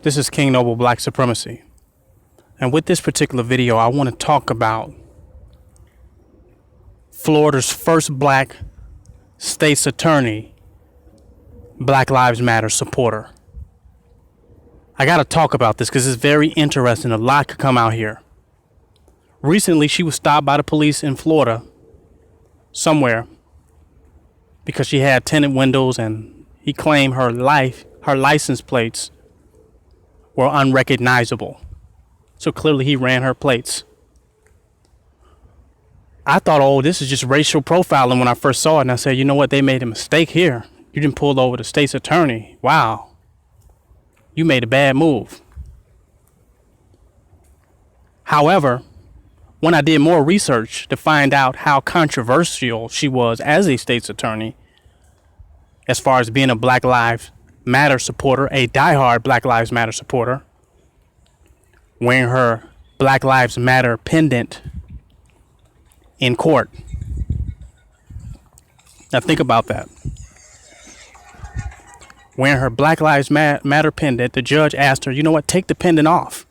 This is King Noble Black Supremacy. And with this particular video, I want to talk about Florida's first black state's attorney, Black Lives Matter supporter. I got to talk about this because it's very interesting. A lot could come out here. Recently, she was stopped by the police in Florida somewhere because she had tinted windows, and he claimed her license plates were unrecognizable. So clearly he ran her plates. I thought, oh, this is just racial profiling when I first saw it. And I said, you know what? They made a mistake here. You didn't pull over the state's attorney. Wow. You made a bad move. However, when I did more research to find out how controversial she was as a state's attorney, as far as being a Black Lives Matter supporter, a diehard Black Lives Matter supporter, wearing her Black Lives Matter pendant in court. Now think about that. Wearing her Black Lives Matter pendant, the judge asked her, you know what, take the pendant off.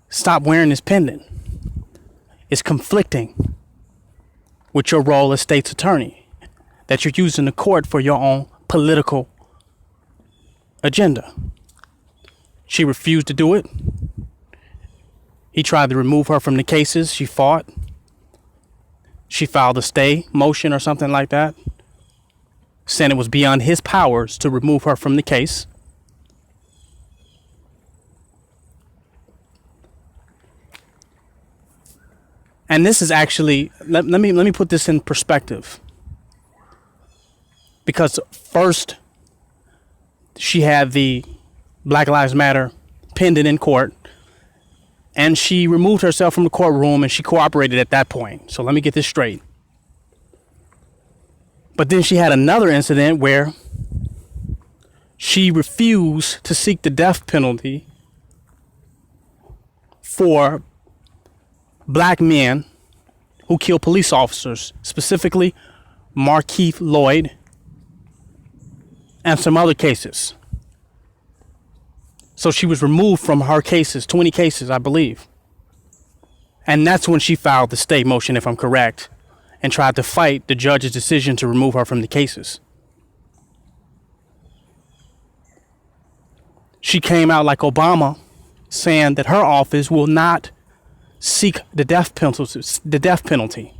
Stop wearing this pendant. It's conflicting with your role as state's attorney, that you're using the court for your own political agenda. She refused to do it. He tried to remove her from the cases. She fought. She filed a stay motion or something like that, saying it was beyond his powers to remove her from the case. And this is actually, let me put this in perspective. Because first, she had the Black Lives Matter pendant in court, and she removed herself from the courtroom, and she cooperated at that point. So let me get this straight. But then she had another incident where she refused to seek the death penalty for black men who kill police officers, specifically Markeith Lloyd and some other cases. So she was removed from her cases, 20 cases, I believe. And that's when she filed the stay motion, if I'm correct, and tried to fight the judge's decision to remove her from the cases. She came out like Obama, saying that her office will not seek the death penalty.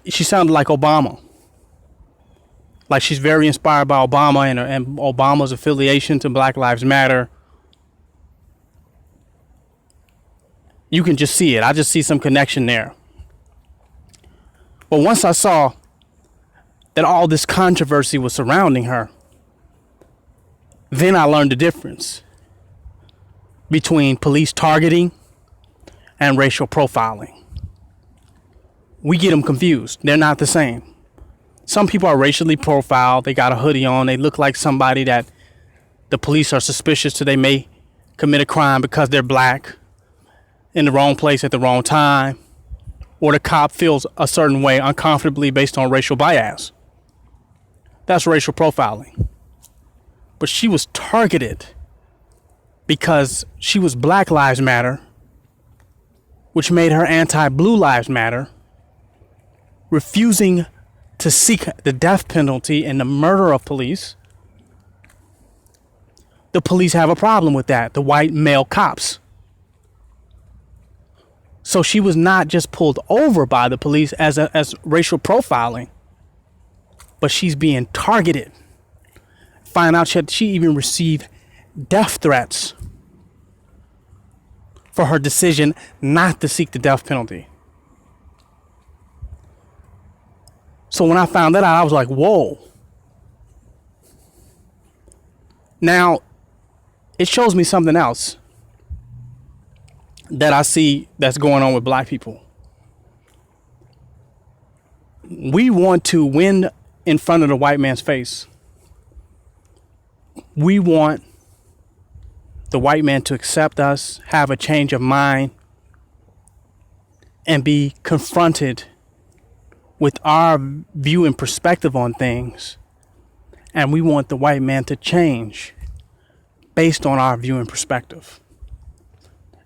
She sounded like Obama. Like she's very inspired by Obama and Obama's affiliation to Black Lives Matter. You can just see it. I just see some connection there. But once I saw that all this controversy was surrounding her, then I learned the difference between police targeting and racial profiling. We get them confused. They're not the same. Some people are racially profiled. They got a hoodie on. They look like somebody that the police are suspicious that they may commit a crime because they're black, in the wrong place at the wrong time, or the cop feels a certain way uncomfortably based on racial bias. That's racial profiling. But she was targeted because she was Black Lives Matter, which made her anti-Blue Lives Matter, refusing to seek the death penalty and the murder of police. The police have a problem with that, the white male cops. So she was not just pulled over by the police as racial profiling, but she's being targeted. Find out she even received death threats for her decision not to seek the death penalty. So when I found that out, I was like, whoa. Now, it shows me something else that I see that's going on with black people. We want to win in front of the white man's face. We want the white man to accept us, have a change of mind, and be confronted with our view and perspective on things, and we want the white man to change based on our view and perspective.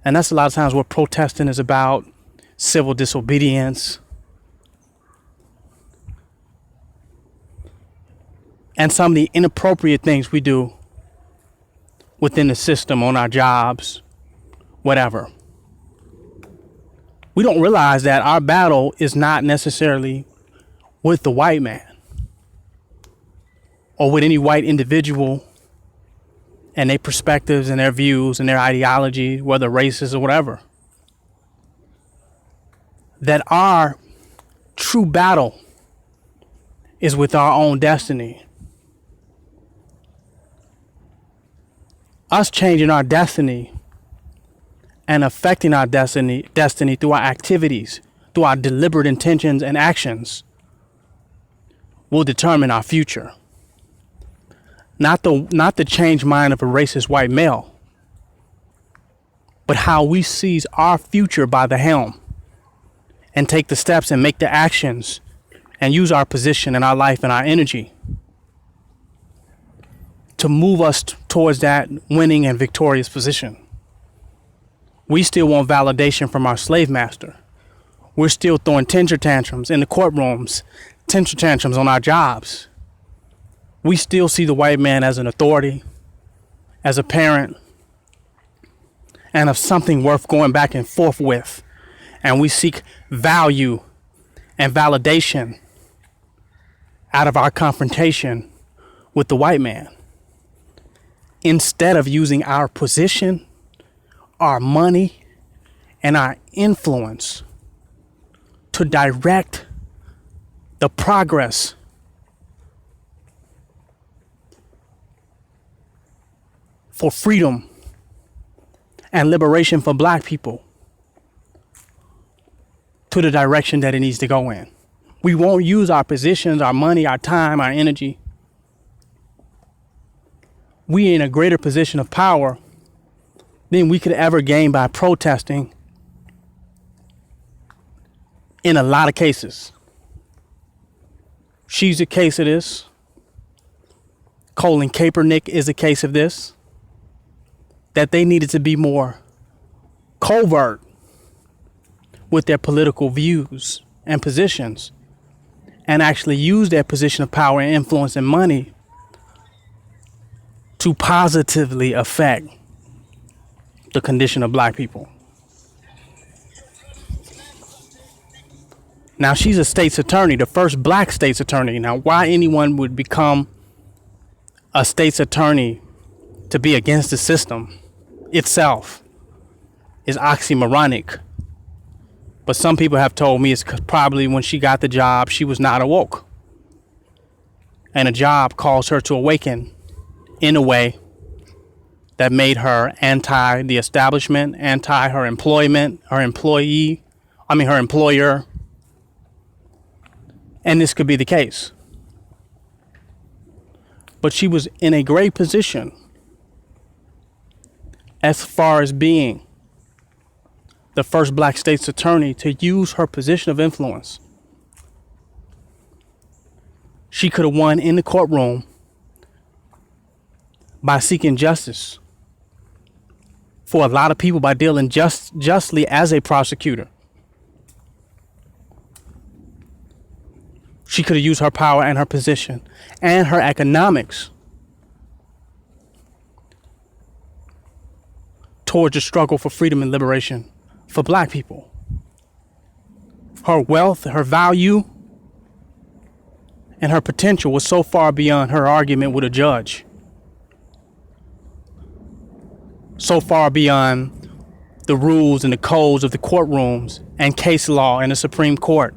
And that's a lot of times what protesting is about: civil disobedience, and some of the inappropriate things we do within the system, on our jobs, whatever. We don't realize that our battle is not necessarily with the white man or with any white individual and their perspectives and their views and their ideology, whether racist or whatever. That our true battle is with our own destiny. Us changing our destiny and affecting our destiny through our activities, through our deliberate intentions and actions, will determine our future. Not the changed mind of a racist white male, but how we seize our future by the helm and take the steps and make the actions and use our position and our life and our energy to move us towards that winning and victorious position. We still want validation from our slave master. We're still throwing temper tantrums in the courtrooms, temper tantrums on our jobs. We still see the white man as an authority, as a parent, and of something worth going back and forth with. And we seek value and validation out of our confrontation with the white man, instead of using our position, our money, and our influence to direct the progress for freedom and liberation for black people to the direction that it needs to go in. We won't use our positions, our money, our time, our energy. We in a greater position of power than we could ever gain by protesting in a lot of cases. She's a case of this. Colin Kaepernick is a case of this. That they needed to be more covert with their political views and positions and actually use their position of power and influence and money to positively affect the condition of black people. Now, she's a state's attorney, the first black state's attorney. Now, why anyone would become a state's attorney to be against the system itself is oxymoronic. But some people have told me it's probably when she got the job, she was not awoke. And a job caused her to awaken in a way that made her anti the establishment, anti her employment, her employer. And this could be the case. But she was in a great position as far as being the first black state's attorney to use her position of influence. She could have won in the courtroom by seeking justice for a lot of people, by dealing justly as a prosecutor. She could have used her power and her position and her economics towards the struggle for freedom and liberation for black people. Her wealth, her value, and her potential was so far beyond her argument with a judge. So far beyond the rules and the codes of the courtrooms and case law and the Supreme Court.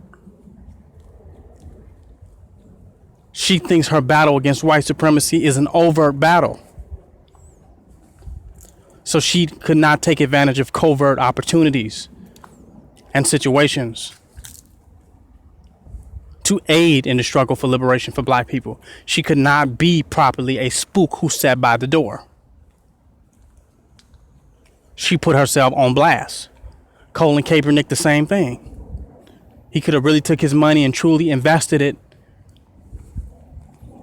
She thinks her battle against white supremacy is an overt battle. So she could not take advantage of covert opportunities and situations to aid in the struggle for liberation for black people. She could not be properly a spook who sat by the door. She put herself on blast. Colin Kaepernick, the same thing. He could have really took his money and truly invested it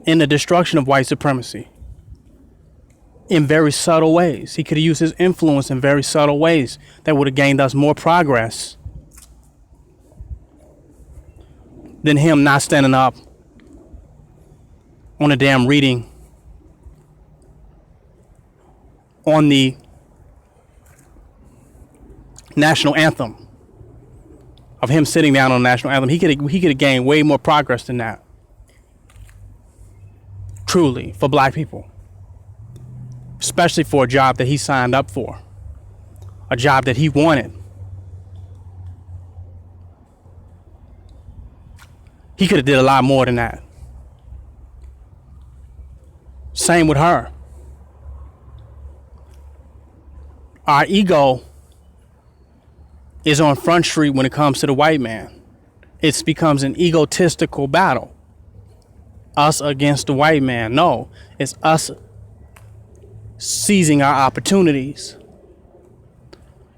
in the destruction of white supremacy in very subtle ways. He could have used his influence in very subtle ways that would have gained us more progress than him not standing up on a damn reading on the national anthem, of him sitting down on the national anthem. He could have gained way more progress than that, truly, for black people, especially for a job that he signed up for, a job that he wanted. He could have did a lot more than that. Same with her. Our ego is on Front Street when it comes to the white man. It becomes an egotistical battle. Us against the white man. No, it's us seizing our opportunities.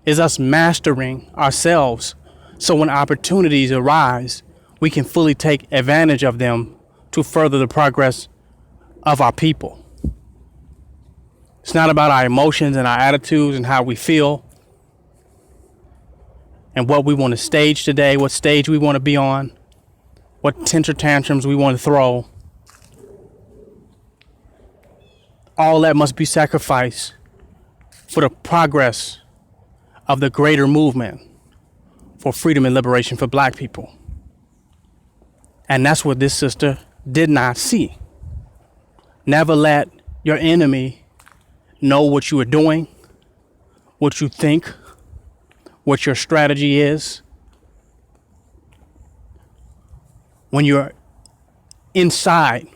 It's us mastering ourselves so when opportunities arise, we can fully take advantage of them to further the progress of our people. It's not about our emotions and our attitudes and how we feel and what we want to stage today, what stage we want to be on, what temper tantrums we want to throw. All that must be sacrificed for the progress of the greater movement for freedom and liberation for black people. And that's what this sister did not see. Never let your enemy know what you are doing, what you think, what your strategy is. When you're inside,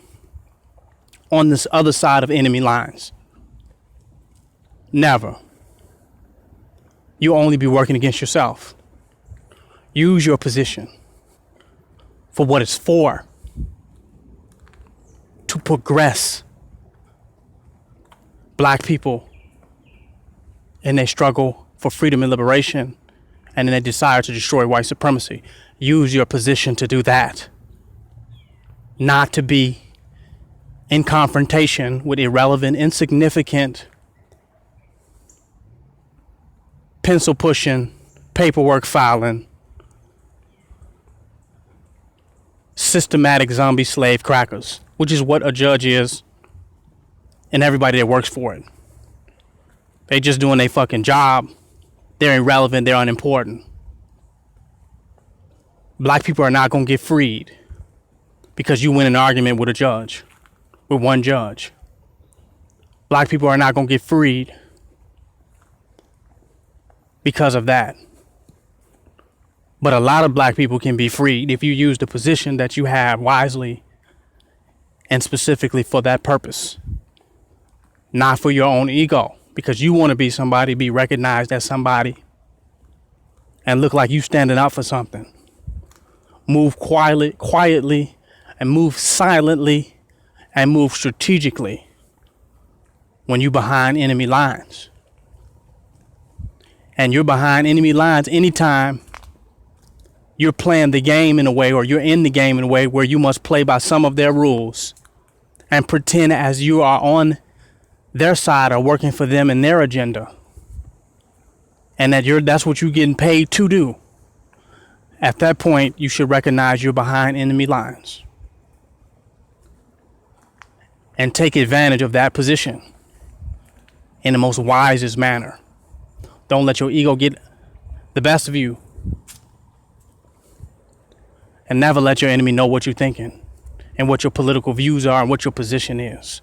on this other side of enemy lines. Never. You'll only be working against yourself. Use your position for what it's for. To progress black people in their struggle for freedom and liberation and in their desire to destroy white supremacy. Use your position to do that. Not to be in confrontation with irrelevant, insignificant, pencil pushing, paperwork filing, systematic zombie slave crackers, which is what a judge is and everybody that works for it. They just doing their fucking job. They're irrelevant. They're unimportant. Black people are not going to get freed because you win an argument with a judge, with one judge. Black people are not going to get freed because of that. But a lot of black people can be freed if you use the position that you have wisely and specifically for that purpose. Not for your own ego, because you want to be somebody, be recognized as somebody, and look like you standing up for something. Move quietly, and move silently, and move strategically when you're behind enemy lines. And you're behind enemy lines anytime you're playing the game in a way, or you're in the game in a way where you must play by some of their rules and pretend as you are on their side or working for them and their agenda. And that's what you're getting paid to do. At that point, you should recognize you're behind enemy lines and take advantage of that position in the most wisest manner. Don't let your ego get the best of you. And never let your enemy know what you're thinking and what your political views are and what your position is.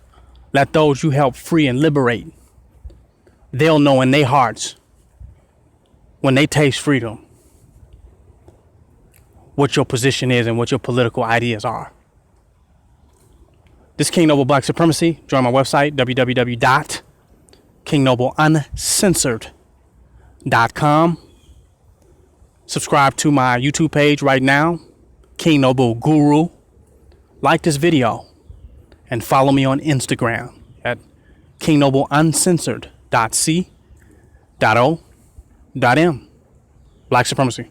Let those you help free and liberate, they'll know in their hearts when they taste freedom what your position is and what your political ideas are. This is King Noble Black Supremacy. Join my website, www.kingnobleuncensored.com. Subscribe to my YouTube page right now, King Noble Guru. Like this video and follow me on Instagram at kingnobleuncensored.c.o.m. Black Supremacy.